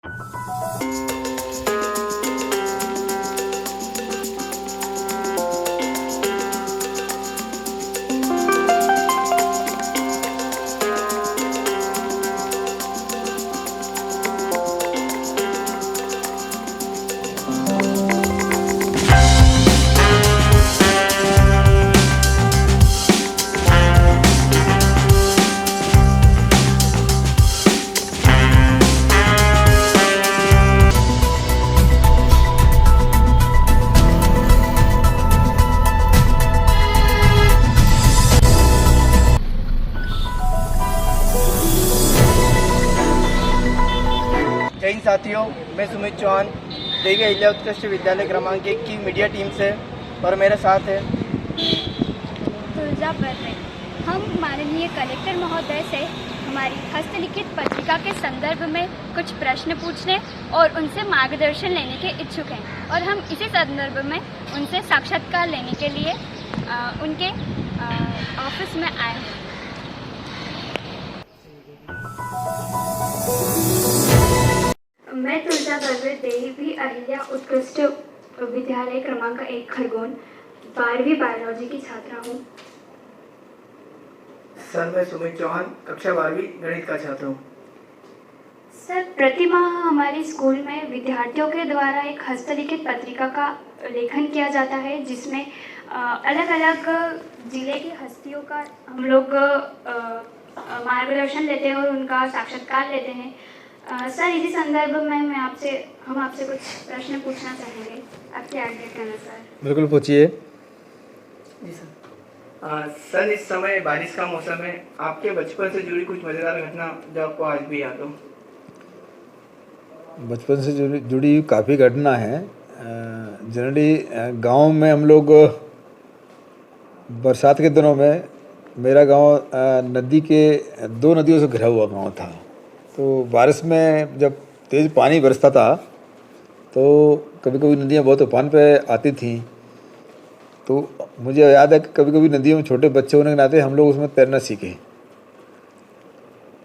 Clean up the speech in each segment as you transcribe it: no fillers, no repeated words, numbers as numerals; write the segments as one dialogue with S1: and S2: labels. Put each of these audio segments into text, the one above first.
S1: जय हिंद साथियों, मैं सुमित चौहान देवी अहिल्या उत्कृष्ट विद्यालय क्रमांक 1 की मीडिया टीम से और मेरे साथ है
S2: तुलजा बर्रे। हम माननीय कलेक्टर महोदय से हमारी हस्तलिखित पत्रिका के संदर्भ में कुछ प्रश्न पूछने और उनसे मार्गदर्शन लेने के इच्छुक हैं और हम इसी संदर्भ में उनसे साक्षात्कार लेने के लिए उनके ऑफिस में आए हैं। मैं तुलजा बर्वे देवी अहिल्या उत्कृष्ट विद्यालय क्रमांक 1 खरगोन 12वीं बायोलॉजी की छात्रा हूँ।
S1: सर, मैं सुमित चौहान कक्षा 12वीं गणित का छात्र हूँ।
S2: सर, प्रतिमाह हमारे स्कूल में विद्यार्थियों के द्वारा एक हस्तलिखित पत्रिका का लेखन किया जाता है जिसमें अलग अलग जिले की हस्तियों का हम लोग मार्गदर्शन लेते हैं और उनका साक्षात्कार लेते हैं। सर, इसी संदर्भ में हम आपसे कुछ प्रश्न पूछना चाहेंगे, आपकी आज्ञा के अनुसार।
S3: बिल्कुल पूछिए।
S1: जी सर। सर, इस समय बारिश का मौसम है, आपके बचपन से जुड़ी कुछ मज़ेदार घटना जो आपको आज भी याद हो।
S3: बचपन से जुड़ी काफ़ी घटना है। जनरली गांव में हम लोग बरसात के दिनों में, मेरा गांव नदी के 2 नदियों से घिरा हुआ गांव था, तो बारिश में जब तेज़ पानी बरसता था तो कभी कभी नदियाँ बहुत उफान पे आती थीं। तो मुझे याद है कि कभी कभी नदियों में छोटे बच्चे होने के नाते हम लोग उसमें तैरना सीखे।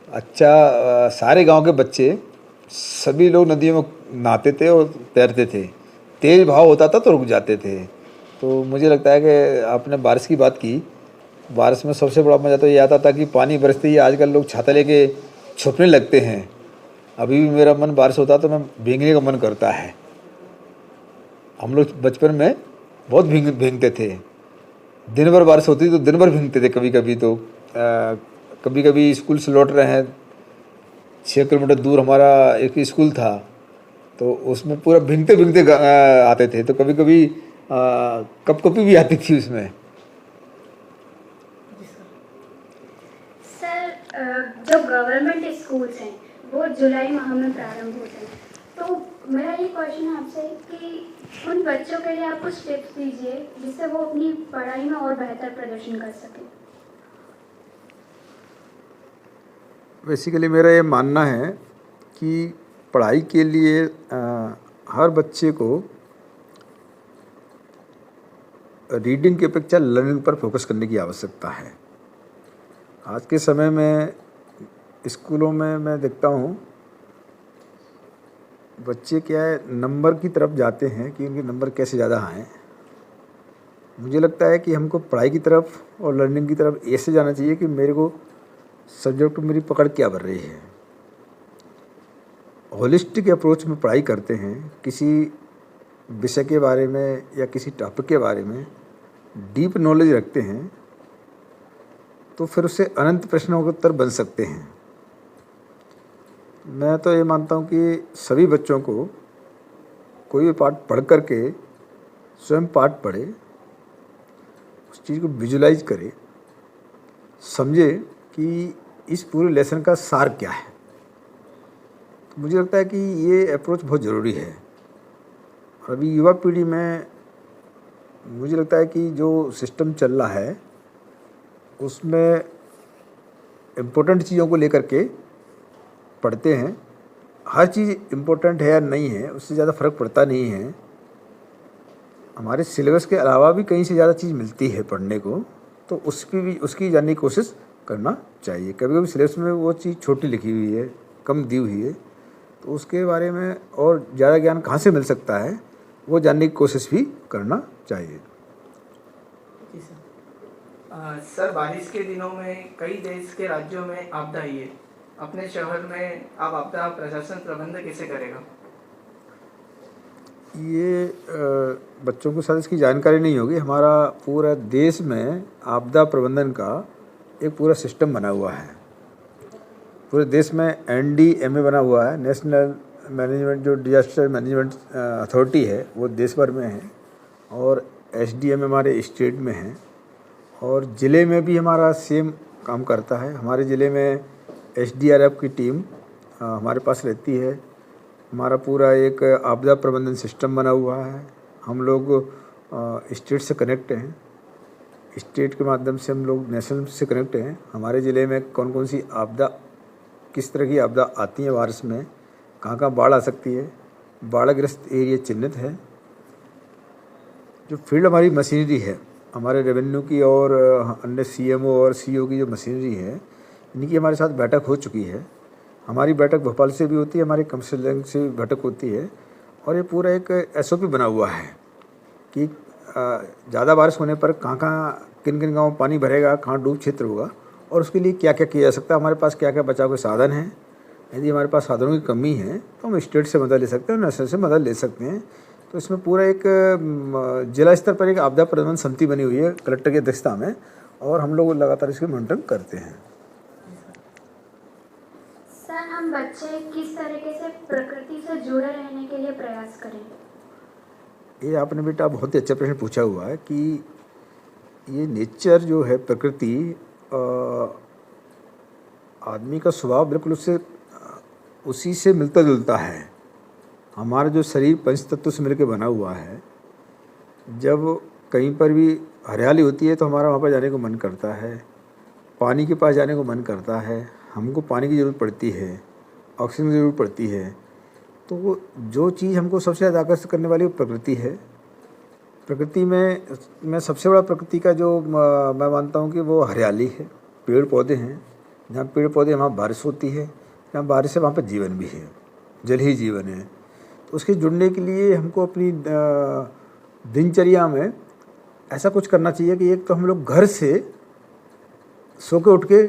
S3: अच्छा, सारे गांव के बच्चे सभी लोग नदियों में नहाते थे और तैरते थे। तेज़ बहाव होता था तो रुक जाते थे। तो मुझे लगता है कि आपने बारिश की बात की। बारिश में सबसे बड़ा मज़ा तो ये आता था कि पानी बरसते ही आजकल लोग छाता लेके छुपने लगते हैं। अभी भी मेरा मन बारिश होता तो मैं भीगने का मन करता है। हम लोग बचपन में बहुत भीगते थे। दिन भर बारिश होती तो दिन भर भीगते थे। कभी कभी स्कूल से लौट रहे हैं, 6 किलोमीटर दूर हमारा एक स्कूल था, तो उसमें पूरा भीगते भीगते आते थे। तो कभी कभी कपकपी भी आती थी उसमें।
S2: सर, जो गवर्नमेंट स्कूल्स हैं वो जुलाई माह में प्रारंभ होते हैं, तो मेरा ये क्वेश्चन है आपसे कि उन बच्चों के लिए आप कुछ टिप्स दीजिए जिससे वो अपनी पढ़ाई में और बेहतर प्रदर्शन कर सकें।
S3: बेसिकली मेरा ये मानना है कि पढ़ाई के लिए हर बच्चे को रीडिंग की अपेक्षा लर्निंग पर फोकस करने की आवश्यकता है। आज के समय में स्कूलों में मैं देखता हूँ बच्चे क्या है, नंबर की तरफ जाते हैं कि उनके नंबर कैसे ज़्यादा आएँ। मुझे लगता है कि हमको पढ़ाई की तरफ और लर्निंग की तरफ ऐसे जाना चाहिए कि मेरे को सब्जेक्ट में मेरी पकड़ क्या बढ़ रही है। होलिस्टिक अप्रोच में पढ़ाई करते हैं, किसी विषय के बारे में या किसी टॉपिक के बारे में डीप नॉलेज रखते हैं, तो फिर उससे अनंत प्रश्नों के उत्तर बन सकते हैं। मैं तो ये मानता हूँ कि सभी बच्चों को कोई भी पाठ पढ़ करके स्वयं पाठ पढ़े, उस चीज़ को विजुलाइज करे, समझे कि इस पूरे लेसन का सार क्या है। तो मुझे लगता है कि ये अप्रोच बहुत ज़रूरी है। और अभी युवा पीढ़ी में मुझे लगता है कि जो सिस्टम चल रहा है उसमें इम्पोर्टेंट चीज़ों को लेकर के पढ़ते हैं। हर चीज़ इम्पोर्टेंट है या नहीं है उससे ज़्यादा फ़र्क पड़ता नहीं है। हमारे सिलेबस के अलावा भी कहीं से ज़्यादा चीज़ मिलती है पढ़ने को, तो उसकी जानने की कोशिश करना चाहिए। कभी कभी सिलेबस में वो चीज़ छोटी लिखी हुई है, कम दी हुई है, तो उसके बारे में और ज़्यादा ज्ञान कहाँ से मिल सकता है, वो जानने की कोशिश भी करना चाहिए।
S1: जी सर, बारिश के दिनों में कई देश के राज्यों में आपदा आई है। अपने शहर में आप आपदा प्रशासन प्रबंधन कैसे करेगा?
S3: ये बच्चों को शायद इसकी जानकारी नहीं होगी। हमारा पूरा देश में आपदा प्रबंधन का एक पूरा सिस्टम बना हुआ है। पूरे देश में NDMA बना हुआ है, नेशनल मैनेजमेंट जो डिजास्टर मैनेजमेंट अथॉरिटी है वो देश भर में है, और SDM हमारे स्टेट में है, और ज़िले में भी हमारा सेम काम करता है। हमारे ज़िले में SDRF की टीम हमारे पास रहती है। हमारा पूरा एक आपदा प्रबंधन सिस्टम बना हुआ है। हम लोग स्टेट से कनेक्ट हैं, स्टेट के माध्यम से हम लोग नेशनल से कनेक्ट हैं। हमारे ज़िले में कौन कौन सी आपदा, किस तरह की आपदा आती है बारिश में, कहाँ कहाँ बाढ़ आ सकती है, बाढ़ग्रस्त एरिया चिन्हित है। जो फील्ड हमारी मशीनरी है, हमारे रेवेन्यू की और अन्य CMO और CO की जो मशीनरी है, इनकी हमारे साथ बैठक हो चुकी है। हमारी बैठक भोपाल से भी होती है, हमारे कमसलगंज से भी बैठक होती है, और ये पूरा एक SOP बना हुआ है कि ज़्यादा बारिश होने पर कहाँ कहाँ किन किन गाँव में पानी भरेगा, कहाँ डूब क्षेत्र होगा, और उसके लिए क्या क्या किया जा सकता है, हमारे पास क्या क्या बचाव के साधन हैं। यदि हमारे पास साधनों की कमी है तो हम स्टेट से मदद ले सकते हैं, नेशनल से मदद ले सकते हैं। तो इसमें पूरा एक जिला स्तर पर एक आपदा प्रबंधन समिति बनी हुई है कलेक्टर की अध्यक्षता में, और हम लोग लगातार इसकी मॉनिटरिंग करते हैं।
S2: सर, हम बच्चे किस तरीके से प्रकृति से जुड़े रहने के लिए प्रयास करें?
S3: ये आपने बेटा बहुत ही अच्छा प्रश्न पूछा हुआ है कि ये नेचर जो है, प्रकृति, आदमी का स्वभाव बिल्कुल उससे उसी से मिलता जुलता है। हमारा जो शरीर पंच तत्व से मिलकर बना हुआ है। जब कहीं पर भी हरियाली होती है तो हमारा वहाँ पर जाने को मन करता है, पानी के पास जाने को मन करता है। हमको पानी की ज़रूरत पड़ती है, ऑक्सीजन की ज़रूरत पड़ती है। तो जो चीज़ हमको सबसे ज़्यादा आकर्षित करने वाली वो प्रकृति है। प्रकृति में सबसे बड़ा प्रकृति का जो मैं मानता हूँ कि वो हरियाली है, पेड़ पौधे हैं। जहाँ पेड़ पौधे वहाँ बारिश होती है, जहाँ बारिश है वहाँ पर जीवन भी है, जल ही जीवन है। तो उसके जुड़ने के लिए हमको अपनी दिनचर्या में ऐसा कुछ करना चाहिए कि एक तो हम लोग घर से सो के उठ के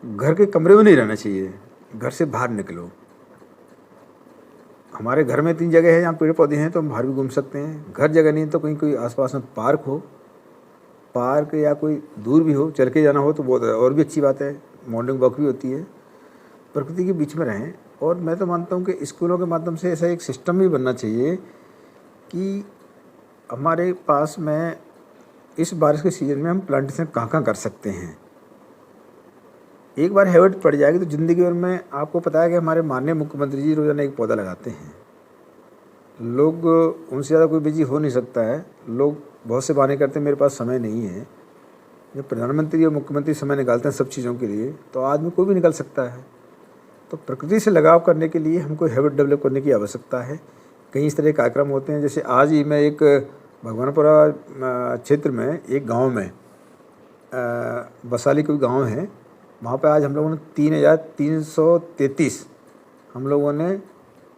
S3: घर के कमरे में नहीं रहना चाहिए, घर से बाहर निकलो। हमारे घर में 3 जगह है जहाँ पेड़ पौधे हैं तो हम बाहर भी घूम सकते हैं। घर जगह नहीं तो कहीं कोई आसपास में पार्क हो, पार्क या कोई दूर भी हो, चल के जाना हो तो बहुत और भी अच्छी बात है। मॉर्निंग वॉक भी होती है। प्रकृति के बीच में रहें। और मैं तो मानता हूँ कि स्कूलों के माध्यम से ऐसा एक सिस्टम भी बनना चाहिए कि हमारे पास में इस बारिश के सीज़न में हम प्लांटेशन कहाँ कहाँ कर सकते हैं। एक बार हैबिट पड़ जाएगी तो ज़िंदगी भर में आपको पता है कि हमारे माननीय मुख्यमंत्री जी रोज़ाना एक पौधा लगाते हैं। लोग उनसे ज़्यादा कोई बिजी हो नहीं सकता है। लोग बहुत से बहाने करते हैं, मेरे पास समय नहीं है। जब प्रधानमंत्री और मुख्यमंत्री समय निकालते हैं सब चीज़ों के लिए तो आदमी कोई भी निकल सकता है। तो प्रकृति से लगाव करने के लिए हमको हैबिट डेवलप करने की आवश्यकता है। कई इस तरह के कार्यक्रम होते हैं। जैसे आज ही मैं एक भगवानपुरा क्षेत्र में एक गांव में बसाली कोई गांव है, वहाँ पे आज हम लोगों ने 3333 हम लोगों ने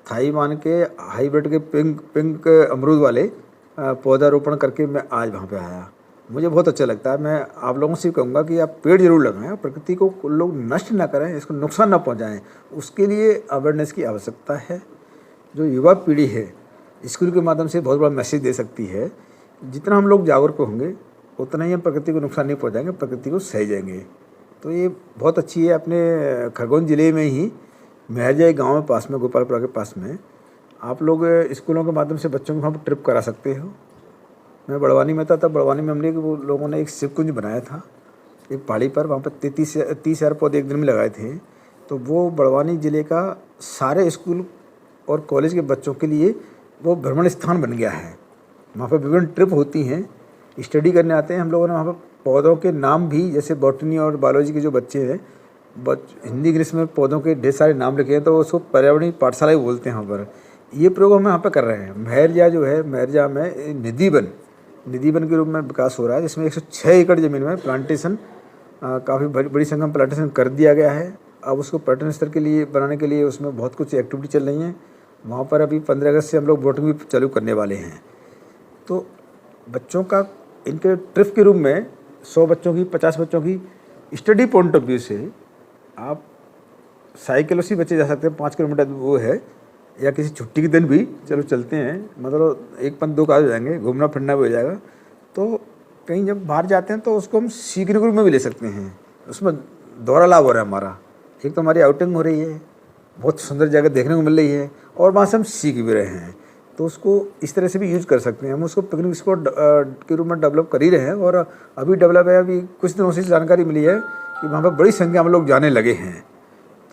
S3: थाई मान के हाईब्रिड के पिंक अमरूद वाले पौधारोपण करके मैं आज वहाँ पे आया। मुझे बहुत अच्छा लगता है। मैं आप लोगों से कहूँगा कि आप पेड़ जरूर लगाएं, प्रकृति को लोग नष्ट ना करें, इसको नुकसान ना पहुँचाएं। उसके लिए अवेयरनेस की आवश्यकता है। जो युवा पीढ़ी है स्कूल के माध्यम से बहुत बड़ा मैसेज दे सकती है। जितना हम लोग जागरूक होंगे उतना ही हम प्रकृति को नुकसान नहीं पहुँचाएंगे, प्रकृति को सहेजेंगे। तो ये बहुत अच्छी है। अपने खरगोन ज़िले में ही महरजा गाँव में पास में, गोपालपुरा के पास में, आप लोग स्कूलों के माध्यम से बच्चों को वहाँ पर ट्रिप करा सकते हो। मैं बड़वानी में था, तब बड़वानी में हमने वो लोगों ने एक शिवकुंज बनाया था एक पहाड़ी पर। वहाँ पर 30,000 पौधे एक दिन में लगाए थे। तो वो बड़वानी ज़िले का सारे स्कूल और कॉलेज के बच्चों के लिए वो भ्रमण स्थान बन गया है। वहाँ पर विभिन्न ट्रिप होती हैं, स्टडी करने आते हैं। हम लोगों ने वहाँ पर पौधों के नाम भी, जैसे बॉटनी और बायोलॉजी के जो बच्चे हैं, हिंदी इंग्लिश में पौधों के ढेर सारे नाम लिखे हैं, तो उसको पर्यावरणीय पाठशाला ही बोलते हैं। वहाँ पर ये प्रयोग हम यहाँ पर कर रहे हैं। महरजा जो है, महरजा में निधिवन के रूप में विकास हो रहा है, जिसमें 106 एकड़ ज़मीन में प्लांटेशन काफ़ी बड़ी संख्या में प्लांटेशन कर दिया गया है। अब उसको पर्यटन स्थल के लिए बनाने के लिए उसमें बहुत कुछ एक्टिविटी चल रही हैं। वहाँ पर अभी 15 अगस्त से हम लोग बोटिंग भी चालू करने वाले हैं। तो बच्चों का इनके ट्रिप के रूप में 100 बच्चों की 50 बच्चों की स्टडी पॉइंट ऑफ व्यू से आप साइकिलों से बच्चे जा सकते हैं, 5 किलोमीटर वो है, या किसी छुट्टी के दिन भी चलो चलते हैं, मतलब 1-2 काज हो जाएंगे, घूमना फिरना भी हो जाएगा। तो कहीं जब बाहर जाते हैं तो उसको हम सीखने के रूप में भी ले सकते हैं, उसमें दोहरा लाभ हो रहा है हमारा। एक तो हमारी आउटिंग हो रही है, बहुत सुंदर जगह देखने को मिल रही है, और वहाँ से हम सीख भी रहे हैं। तो उसको इस तरह से भी यूज़ कर सकते हैं। हम उसको पिकनिक स्पॉट के रूप में डेवलप कर ही रहे हैं, और अभी डेवलप है। अभी कुछ दिनों से जानकारी मिली है कि वहाँ पर बड़ी संख्या में लोग जाने लगे हैं।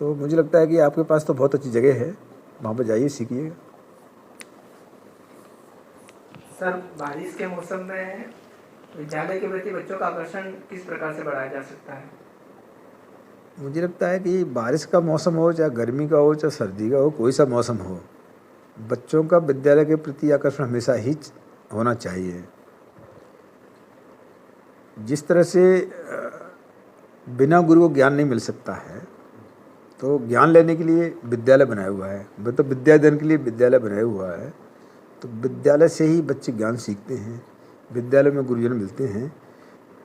S3: तो मुझे लगता है कि आपके पास तो बहुत अच्छी जगह है, वहाँ पर जाइए, सीखिए।
S1: सर, बारिश के मौसम में विद्यालय के प्रति बच्चों का आकर्षण किस प्रकार से बढ़ाया जा सकता है?
S3: मुझे लगता है कि बारिश का मौसम हो, चाहे गर्मी का हो, चाहे सर्दी का हो, कोई सा मौसम हो, बच्चों का विद्यालय के प्रति आकर्षण हमेशा ही होना चाहिए। जिस तरह से बिना गुरु को ज्ञान नहीं मिल सकता है, तो ज्ञान लेने के लिए विद्यालय बनाया हुआ है, मतलब विद्यादान के लिए विद्यालय बनाया हुआ है। तो विद्यालय से ही बच्चे ज्ञान सीखते हैं, विद्यालय में गुरुजन मिलते हैं।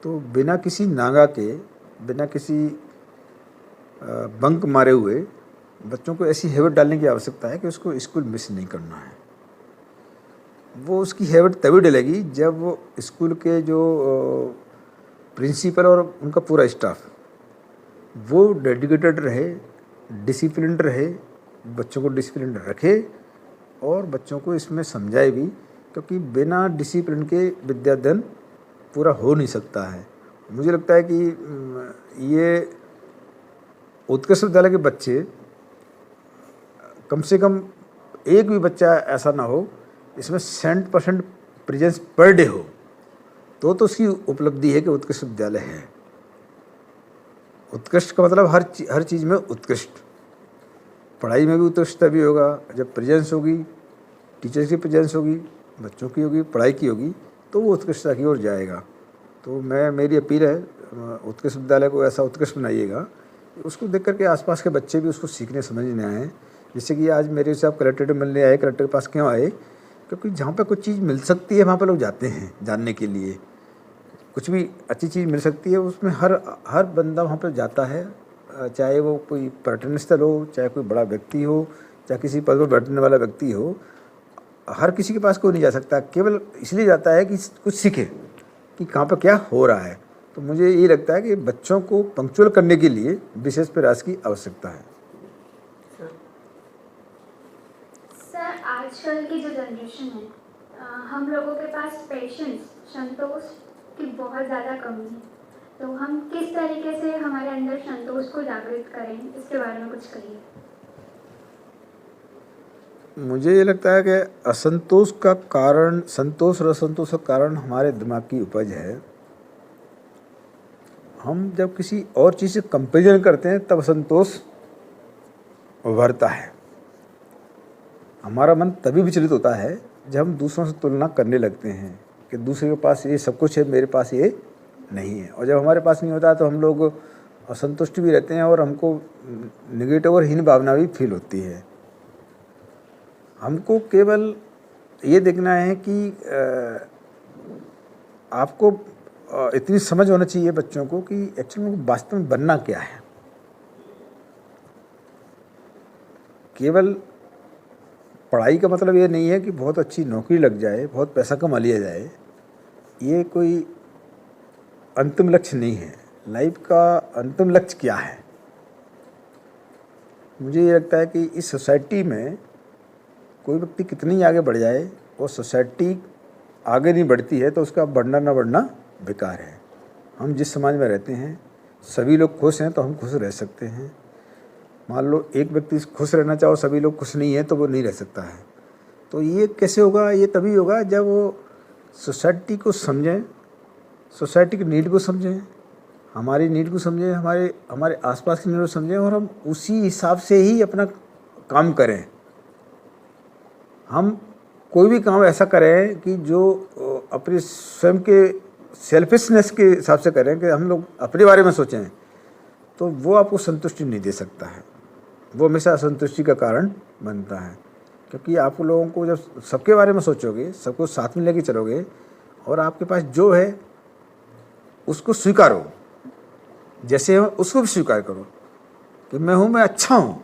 S3: तो बिना किसी नागा के, बिना किसी बंक मारे हुए बच्चों को ऐसी हैबिट डालने की आवश्यकता है कि उसको स्कूल मिस नहीं करना है। वो उसकी हैबिट तभी डलेगी जब वो स्कूल के जो प्रिंसिपल और उनका पूरा स्टाफ वो डेडिकेटेड रहे, डिसिप्लिन रहे, बच्चों को डिसिप्लिन रखे और बच्चों को इसमें समझाए भी, क्योंकि बिना डिसिप्लिन के विद्यादान पूरा हो नहीं सकता है। मुझे लगता है कि ये उत्कृष्ट विद्यालय के बच्चे, कम से कम एक भी बच्चा ऐसा ना हो इसमें 100% प्रेजेंस पर डे हो, तो उसकी उपलब्धि है कि उत्कृष्ट विद्यालय है। उत्कृष्ट का मतलब हर चीज़ में उत्कृष्ट, पढ़ाई में भी उत्कृष्ट तभी होगा जब प्रेजेंस होगी, टीचर्स की प्रेजेंस होगी, बच्चों की होगी, पढ़ाई की होगी, तो वो उत्कृष्टता की ओर जाएगा। तो मेरी अपील है, उत्कृष्ट विद्यालय को ऐसा उत्कृष्ट बनाइएगा, उसको देख करके आसपास के बच्चे भी उसको सीखने समझने आए। जैसे कि आज मेरे से आप कलेक्टर मिलने आए, कलेक्टर के पास क्यों आए? क्योंकि जहाँ पर कुछ चीज़ मिल सकती है वहाँ पर लोग जाते हैं जानने के लिए। कुछ भी अच्छी चीज़ मिल सकती है उसमें हर बंदा वहाँ पर जाता है, चाहे वो कोई पर्यटन स्थल हो, चाहे कोई बड़ा व्यक्ति हो, चाहे किसी पद पर बैठने वाला व्यक्ति हो, हर किसी के पास कोई नहीं जा सकता, केवल इसलिए जाता है कि कुछ सीखे कि कहाँ पर क्या हो रहा है। तो मुझे ये लगता है कि बच्चों को पंक्चुअल करने के लिए विशेष प्रयास की आवश्यकता है।
S2: सर, आजकल की जो जनरेशन है, हम लोगों के पास पेशेंस, संतोष की बहुत ज़्यादा कमी है। तो हम किस तरीके से हमारे अंदर संतोष को जागृत करें, इसके बारे में कुछ कहिए।
S3: मुझे ये लगता है कि असंतोष का कारण, संतोष और असंतोष का कारण हमारे दिमाग की उपज है। हम जब किसी और चीज़ से कंपेरिजन करते हैं तब असंतोष उभरता है। हमारा मन तभी विचलित होता है जब हम दूसरों से तुलना करने लगते हैं कि दूसरे के पास ये सब कुछ है, मेरे पास ये नहीं है। और जब हमारे पास नहीं होता तो हम लोग असंतुष्ट भी रहते हैं और हमको नेगेटिव और हीन भावना भी फील होती है। हमको केवल ये देखना है कि आपको इतनी समझ होना चाहिए बच्चों को कि एक्चुअली में वास्तव में बनना क्या है। केवल पढ़ाई का मतलब ये नहीं है कि बहुत अच्छी नौकरी लग जाए, बहुत पैसा कमा लिया जाए, ये कोई अंतिम लक्ष्य नहीं है। लाइफ का अंतिम लक्ष्य क्या है? मुझे ये लगता है कि इस सोसाइटी में कोई व्यक्ति कितनी आगे बढ़ जाए और सोसाइटी आगे नहीं बढ़ती है तो उसका बढ़ना ना बढ़ना बेकार है। हम जिस समाज में रहते हैं सभी लोग खुश हैं तो हम खुश रह सकते हैं। मान लो एक व्यक्ति खुश रहना चाहो, सभी लोग खुश नहीं हैं, तो वो नहीं रह सकता है। तो ये कैसे होगा? ये तभी होगा जब वो सोसाइटी को समझें, सोसाइटी की नीड को समझें, हमारी नीड को समझें, हमारे आसपास की नीड को समझें और हम उसी हिसाब से ही अपना काम करें। हम कोई भी काम ऐसा करें कि जो अपने स्वयं के सेल्फिशनेस के हिसाब से करें कि हम लोग अपने बारे में सोचें, तो वो आपको संतुष्टि नहीं दे सकता है, वो हमेशा असंतुष्टि का कारण बनता है। क्योंकि आप लोगों को जब सबके बारे में सोचोगे, सबको साथ में लेके चलोगे और आपके पास जो है उसको स्वीकारो, जैसे हो उसको भी स्वीकार करो कि मैं हूँ, मैं अच्छा हूँ।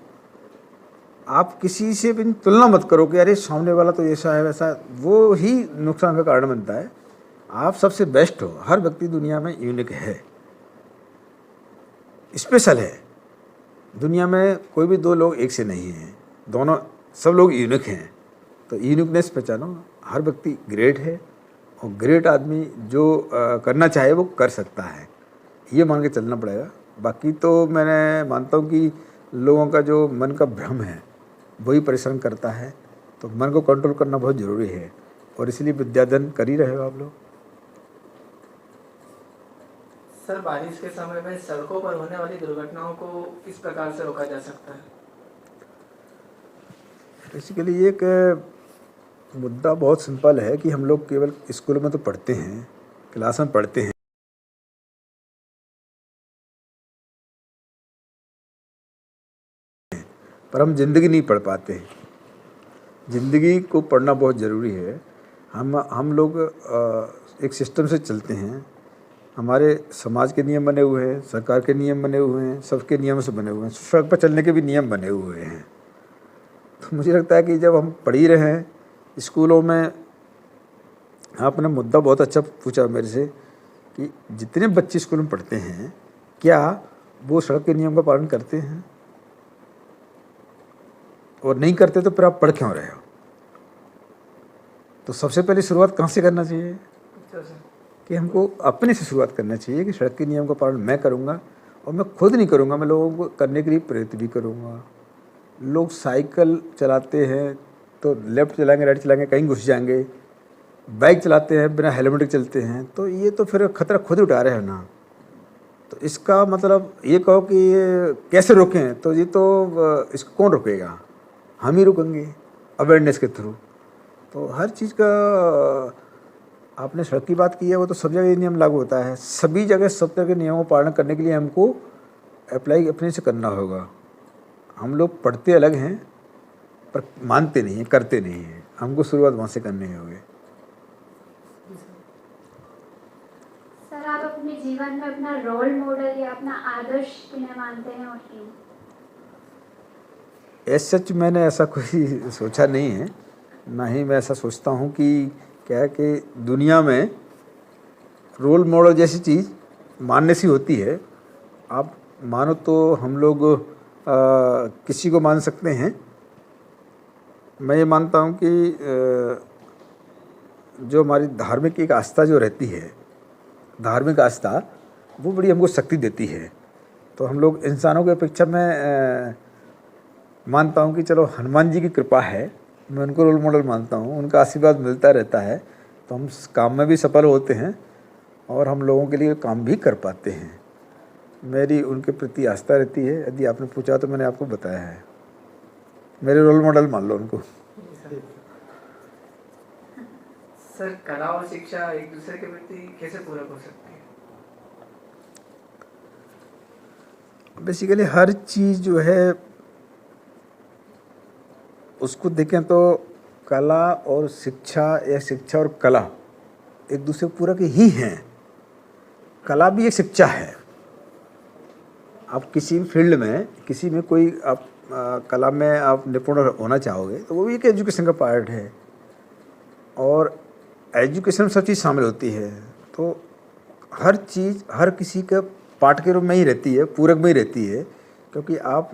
S3: आप किसी से भी तुलना मत करो कि अरे सामने वाला तो ऐसा है वैसा, वो ही नुकसान का कारण बनता है। आप सबसे बेस्ट हो। हर व्यक्ति दुनिया में यूनिक है, स्पेशल है। दुनिया में कोई भी दो लोग एक से नहीं हैं, दोनों सब लोग यूनिक हैं। तो यूनिकनेस पहचानो। हर व्यक्ति ग्रेट है और ग्रेट आदमी जो करना चाहे वो कर सकता है, ये मान के चलना पड़ेगा। बाकी तो मैं मानता हूँ कि लोगों का जो मन का भ्रम है वही परेशान करता है, तो मन को कंट्रोल करना बहुत ज़रूरी है और इसलिए विद्याधन कर ही रहे हो आप लोग।
S1: सर, बारिश के समय में सड़कों पर होने वाली दुर्घटनाओं को किस प्रकार से रोका जा सकता है?
S3: बेसिकली एक मुद्दा बहुत सिंपल है कि हम लोग केवल स्कूल में तो पढ़ते हैं, क्लास में पढ़ते हैं, पर हम ज़िंदगी नहीं पढ़ पाते हैं। ज़िंदगी को पढ़ना बहुत ज़रूरी है। हम लोग एक सिस्टम से चलते हैं। हमारे समाज के नियम बने हुए हैं, सरकार के नियम बने हुए हैं, सबके नियमों से बने हुए हैं, सड़क पर चलने के भी नियम बने हुए हैं। तो मुझे लगता है कि जब हम पढ़ ही रहे हैं स्कूलों में, आपने मुद्दा बहुत अच्छा पूछा मेरे से कि जितने बच्चे स्कूल में पढ़ते हैं क्या वो सड़क के नियम का पालन करते हैं, और नहीं करते तो फिर आप पढ़ क्यों रहे हो? तो सबसे पहले शुरुआत कहाँ से करना चाहिए कि हमको अपने से शुरुआत करना चाहिए कि सड़क के नियम का पालन मैं करूँगा, और मैं खुद नहीं करूँगा, मैं लोगों को करने के लिए प्रेरित भी करूँगा। लोग साइकिल चलाते हैं तो लेफ्ट चलाएंगे, राइट चलाएंगे, कहीं घुस जाएंगे। बाइक चलाते हैं बिना हेलमेट के चलते हैं, तो ये तो फिर खतरा खुद उठा रहे हैं ना। तो इसका मतलब ये कहो कि ये कैसे रोकें, तो ये तो इसको कौन रोकेगा? हम ही रुकेंगे अवेयरनेस के थ्रू। तो हर चीज़ का आपने सड़क की बात की है, वो तो सब जगह ये नियम लागू होता है। सभी जगह सब तरह के नियमों का पालन करने के लिए हमको अप्लाई अपने से करना होगा। हम लोग पढ़ते अलग हैं पर मानते नहीं हैं, करते नहीं हैं। हमको शुरुआत वहाँ से करनी होगी।
S2: सर, आप अपने जीवन में अपना रोल मॉडल या अपना आदर्श किन्हें मानते हैं और क्यों?
S3: सच मैंने ऐसा कोई सोचा नहीं है, ना ही मैं ऐसा सोचता हूँ कि क्या है कि दुनिया में रोल मॉडल जैसी चीज़ मानने सी होती है। आप मानो तो हम लोग किसी को मान सकते हैं। मैं ये मानता हूँ कि जो हमारी धार्मिक एक आस्था जो रहती है, धार्मिक आस्था वो बड़ी हमको शक्ति देती है। तो हम लोग इंसानों की अपेक्षा में मानता हूँ कि चलो हनुमान जी की कृपा है, मैं उनको रोल मॉडल मानता हूँ, उनका आशीर्वाद मिलता रहता है तो हम काम में भी सफल होते हैं और हम लोगों के लिए काम भी कर पाते हैं। मेरी उनके प्रति आस्था रहती है। यदि आपने पूछा तो मैंने आपको बताया है, मेरे रोल मॉडल मान लो उनको।
S1: सर, कला और शिक्षा एक दूसरे के प्रति कैसे पूरक हो सकती है?
S3: बेसिकली हर चीज़ जो है उसको देखें तो कला और शिक्षा या शिक्षा और कला एक दूसरे पूरक ही हैं। कला भी एक शिक्षा है। आप किसी फील्ड में, किसी में कोई आप कला में आप निपुण होना चाहोगे तो वो भी एक एजुकेशन का पार्ट है, और एजुकेशन में सब चीज़ शामिल होती है। तो हर चीज़ हर किसी का पार्ट के रूप में ही रहती है, पूरक में ही रहती है, क्योंकि आप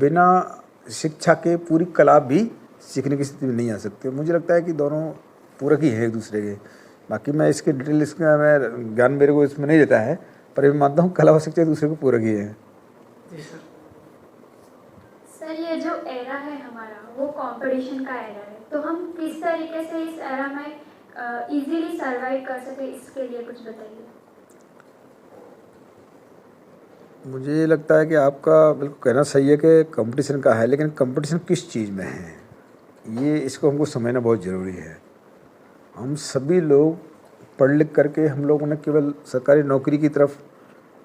S3: बिना शिक्षा के पूरी कला भी सीखने की स्थिति में नहीं आ सकते। मुझे लगता है कि दोनों पूरक ही है एक दूसरे के। बाकी मैं इसके डिटेल इसका मैं ज्ञान मेरे को इसमें नहीं देता है, पर मैं मानता हूँ कला और शिक्षा एक दूसरे को पूरक ही है।
S1: जी सर।
S2: सर, ये जो एरा है हमारा वो कंपटीशन का एरा है, तो हम किस तरीके से इस एरा में इजीली सर्वाइव कर सके, इसके लिए कुछ बताइए।
S3: मुझे ये लगता है कि आपका बिल्कुल कहना सही है कि कंपटीशन का है, लेकिन कंपटीशन किस चीज़ में है ये इसको हमको समझना बहुत ज़रूरी है। हम सभी लोग पढ़ लिख करके हम लोगों ने केवल सरकारी नौकरी की तरफ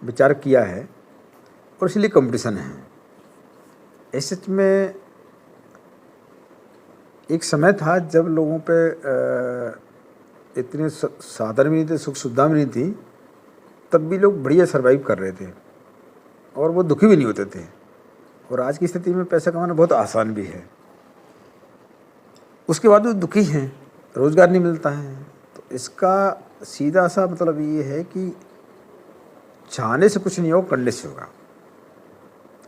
S3: विचार किया है, और इसलिए कंपटीशन है। इस सच में एक समय था जब लोगों पे इतने साधन भी नहीं थे, सुख सुविधा भी नहीं थी, तब भी लोग बढ़िया सरवाइव कर रहे थे और वो दुखी भी नहीं होते थे। और आज की स्थिति में पैसा कमाना बहुत आसान भी है, उसके बाद वो दुखी हैं, रोज़गार नहीं मिलता है। तो इसका सीधा सा मतलब ये है कि चाहने से कुछ नहीं होगा, करने से होगा।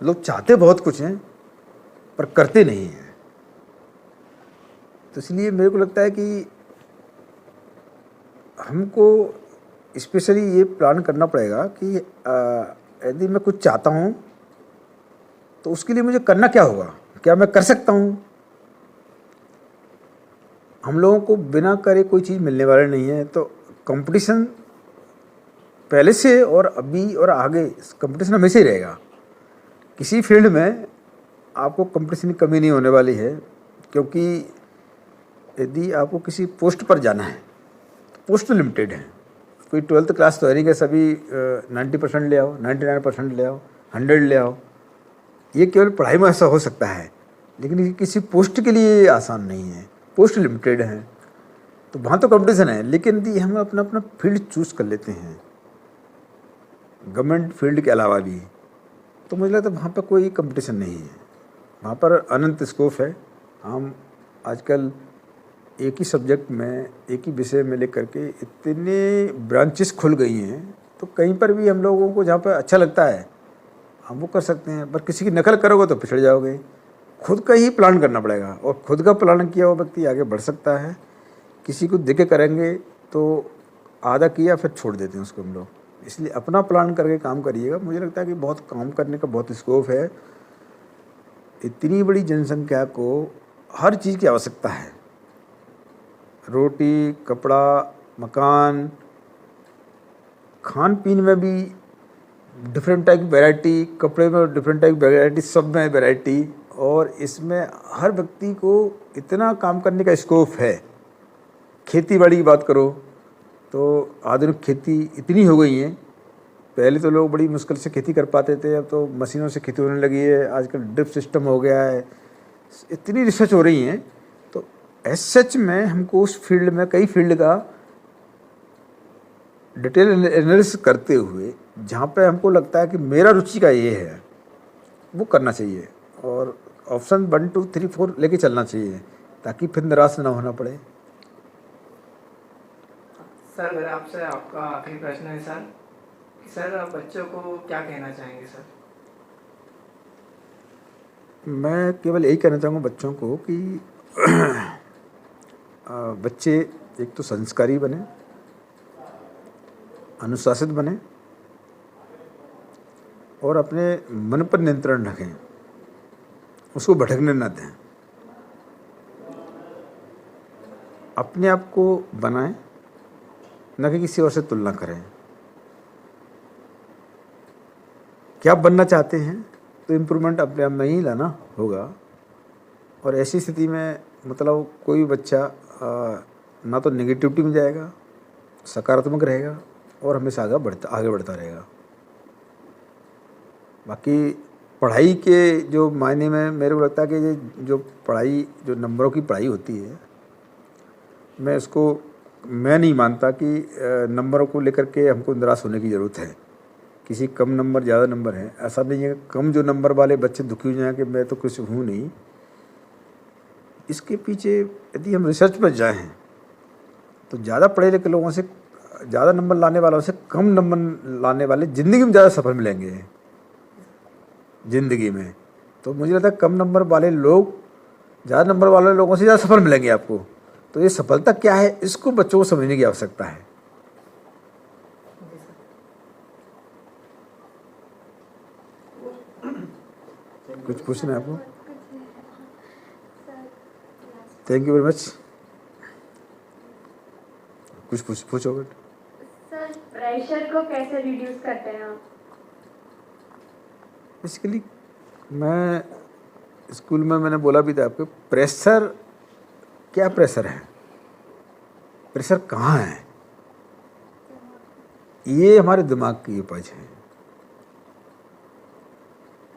S3: लोग चाहते बहुत कुछ हैं पर करते नहीं हैं। तो इसलिए मेरे को लगता है कि हमको स्पेशली ये प्लान करना पड़ेगा कि यदि मैं कुछ चाहता हूँ तो उसके लिए मुझे करना क्या होगा, क्या मैं कर सकता हूँ। हम लोगों को बिना करे कोई चीज़ मिलने वाला नहीं है। तो कंपटीशन पहले से और अभी और आगे कंपटीशन हमेशा ही रहेगा। किसी फील्ड में आपको कंपटीशन की कमी नहीं होने वाली है, क्योंकि यदि आपको किसी पोस्ट पर जाना है तो पोस्ट लिमिटेड है। कोई 12th क्लास तो है नहीं कि सभी 90% ले आओ, 99% ले आओ, 100 ले आओ। ये केवल पढ़ाई में ऐसा हो सकता है, लेकिन ये किसी पोस्ट के लिए आसान नहीं है। पोस्ट लिमिटेड है तो वहाँ तो कंपटीशन है, लेकिन यदि हम अपना अपना फील्ड चूज़ कर लेते हैं गवर्नमेंट फील्ड के अलावा भी, तो मुझे लगता है वहाँ पर कोई कंपटीशन नहीं है। वहाँ पर अनंत स्कोप है। हम आजकल एक ही सब्जेक्ट में, एक ही विषय में लेकर के इतने ब्रांचेस खुल गई हैं, तो कहीं पर भी हम लोगों को जहाँ पर अच्छा लगता है हम वो कर सकते हैं। पर किसी की नकल करोगे तो पिछड़ जाओगे। खुद का ही प्लान करना पड़ेगा, और खुद का प्लान किया हुआ व्यक्ति आगे बढ़ सकता है। किसी को देख के करेंगे तो आधा किया फिर छोड़ देते हैं उसको हम लोग। इसलिए अपना प्लान करके काम करिएगा। मुझे लगता है कि बहुत काम करने का बहुत स्कोप है। इतनी बड़ी जनसंख्या को हर चीज़ की आवश्यकता है, रोटी, कपड़ा, मकान, खान पीन में भी डिफरेंट टाइप की वैरायटी, कपड़े में डिफरेंट टाइप की वैरायटी, सब में वैरायटी। और इसमें हर व्यक्ति को इतना काम करने का स्कोप है। खेती बाड़ी की बात करो तो आधुनिक खेती इतनी हो गई है। पहले तो लोग बड़ी मुश्किल से खेती कर पाते थे, अब तो मशीनों से खेती होने लगी है। आजकल ड्रिप सिस्टम हो गया है। इतनी रिसर्च हो रही है। तो एज सच में हमको उस फील्ड में, कई फील्ड का डिटेल एनालिसिस करते हुए जहाँ पे हमको लगता है कि मेरा रुचि का ये है, वो करना चाहिए। और ऑप्शन 1, 2, 3, 4 लेके चलना चाहिए, ताकि फिर निराश ना होना पड़े।
S1: सर मेरा आपसे आपका आखिरी प्रश्न है सर, कि सर आप बच्चों को क्या कहना चाहेंगे सर?
S3: मैं केवल यही कहना चाहूँगा बच्चों को कि बच्चे एक तो संस्कारी बने, अनुशासित बने और अपने मन पर नियंत्रण रखें, उसको भटकने न दें। अपने आप को बनाएं, न कि किसी और से तुलना करें। क्या बनना चाहते हैं तो इम्प्रूवमेंट अपने आप में ही लाना होगा। और ऐसी स्थिति में मतलब कोई बच्चा ना तो नेगेटिविटी में जाएगा, सकारात्मक रहेगा और हमेशा आगे बढ़ता रहेगा। बाकी पढ़ाई के जो मायने में मेरे को लगता है कि ये जो पढ़ाई, जो नंबरों की पढ़ाई होती है, मैं नहीं मानता कि नंबरों को लेकर के हमको निराश होने की ज़रूरत है। किसी कम नंबर, ज़्यादा नंबर है, ऐसा नहीं है। कम जो नंबर वाले बच्चे दुखी हो जाएं कि मैं तो कुछ हूँ नहीं। इसके पीछे यदि हम रिसर्च पर जाएं तो ज़्यादा पढ़े लिखे लोगों से, ज़्यादा नंबर लाने वालों से कम नंबर लाने वाले ज़िंदगी में ज़्यादा सफल मिलेंगे ज़िंदगी में। तो मुझे लगता है कम नंबर वाले लोग ज़्यादा नंबर वाले लोगों से ज़्यादा सफल मिलेंगे आपको। तो ये सफलता क्या है, इसको बच्चों को समझने की आवश्यकता है। कुछ पूछना है आपको? Thank you very much. कुछ पूछोगे?
S2: सर प्रेशर को कैसे रिड्यूस करते हैं आप?
S3: बेसिकली मैं स्कूल में मैंने बोला भी था आपको, प्रेशर क्या प्रेशर है, प्रेशर कहाँ है, ये हमारे दिमाग की उपज है।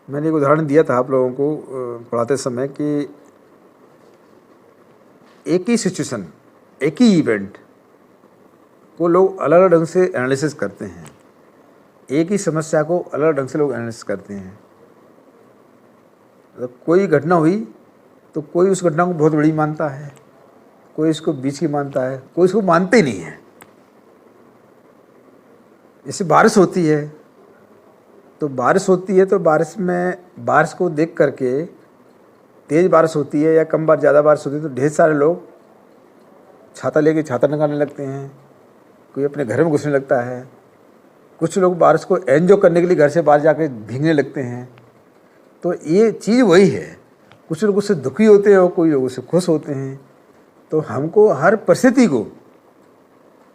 S3: मैंने एक उदाहरण दिया था आप लोगों को पढ़ाते समय कि एक ही सिचुएशन, एक ही इवेंट को लोग अलग अलग ढंग से एनालिसिस करते हैं, एक ही समस्या को अलग अलग ढंग से लोग एनालिसिस करते हैं। तो कोई घटना हुई तो कोई उस घटना को बहुत बड़ी मानता है, कोई इसको बीच की मानता है, कोई इसको मानते ही नहीं है। जैसे बारिश होती है तो बारिश में बारिश को देख करके, तेज़ बारिश होती है या कम बार ज़्यादा बारिश होती है तो ढेर सारे लोग छाता लेके छाता निकालने लगते हैं, कोई अपने घर में घुसने लगता है, कुछ लोग बारिश को एंजॉय करने के लिए घर से बाहर जाकर भीगने लगते हैं। तो ये चीज़ वही है, कुछ लोग उससे दुखी होते हैं और कोई लोग उससे खुश होते हैं। तो हमको हर परिस्थिति को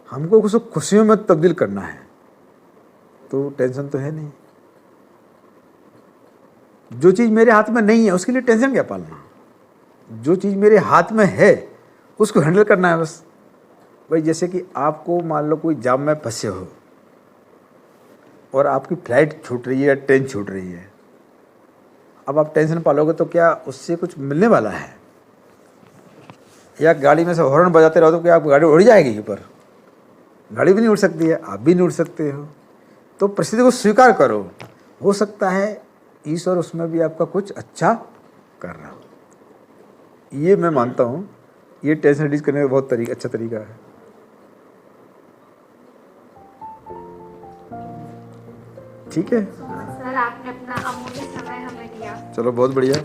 S3: हमको उसको खुशियों में तब्दील करना है, तो टेंशन तो है नहीं। जो चीज़ मेरे हाथ में नहीं है उसके लिए टेंशन क्या पालना, जो चीज़ मेरे हाथ में है उसको हैंडल करना है बस। भाई जैसे कि आपको मान लो कोई जाम में फंसे हो और आपकी फ्लाइट छूट रही है या ट्रेन छूट रही है, अब आप टेंशन पालोगे तो क्या उससे कुछ मिलने वाला है? या गाड़ी में से हॉर्न बजाते रहो तो क्या आप गाड़ी उड़ जाएगी ऊपर? गाड़ी भी नहीं उड़ सकती है, आप भी नहीं उड़ सकते हो। तो परिस्थिति को स्वीकार करो, हो सकता है ईश्वर उसमें भी आपका कुछ अच्छा कर रहा हो। ये मैं मानता हूँ, ये टेंशन रिलीज करने का बहुत अच्छा तरीका है। ठीक है
S2: सर, आपने अपना अमूल्य समय हमें दिया।
S3: चलो बहुत बढ़िया।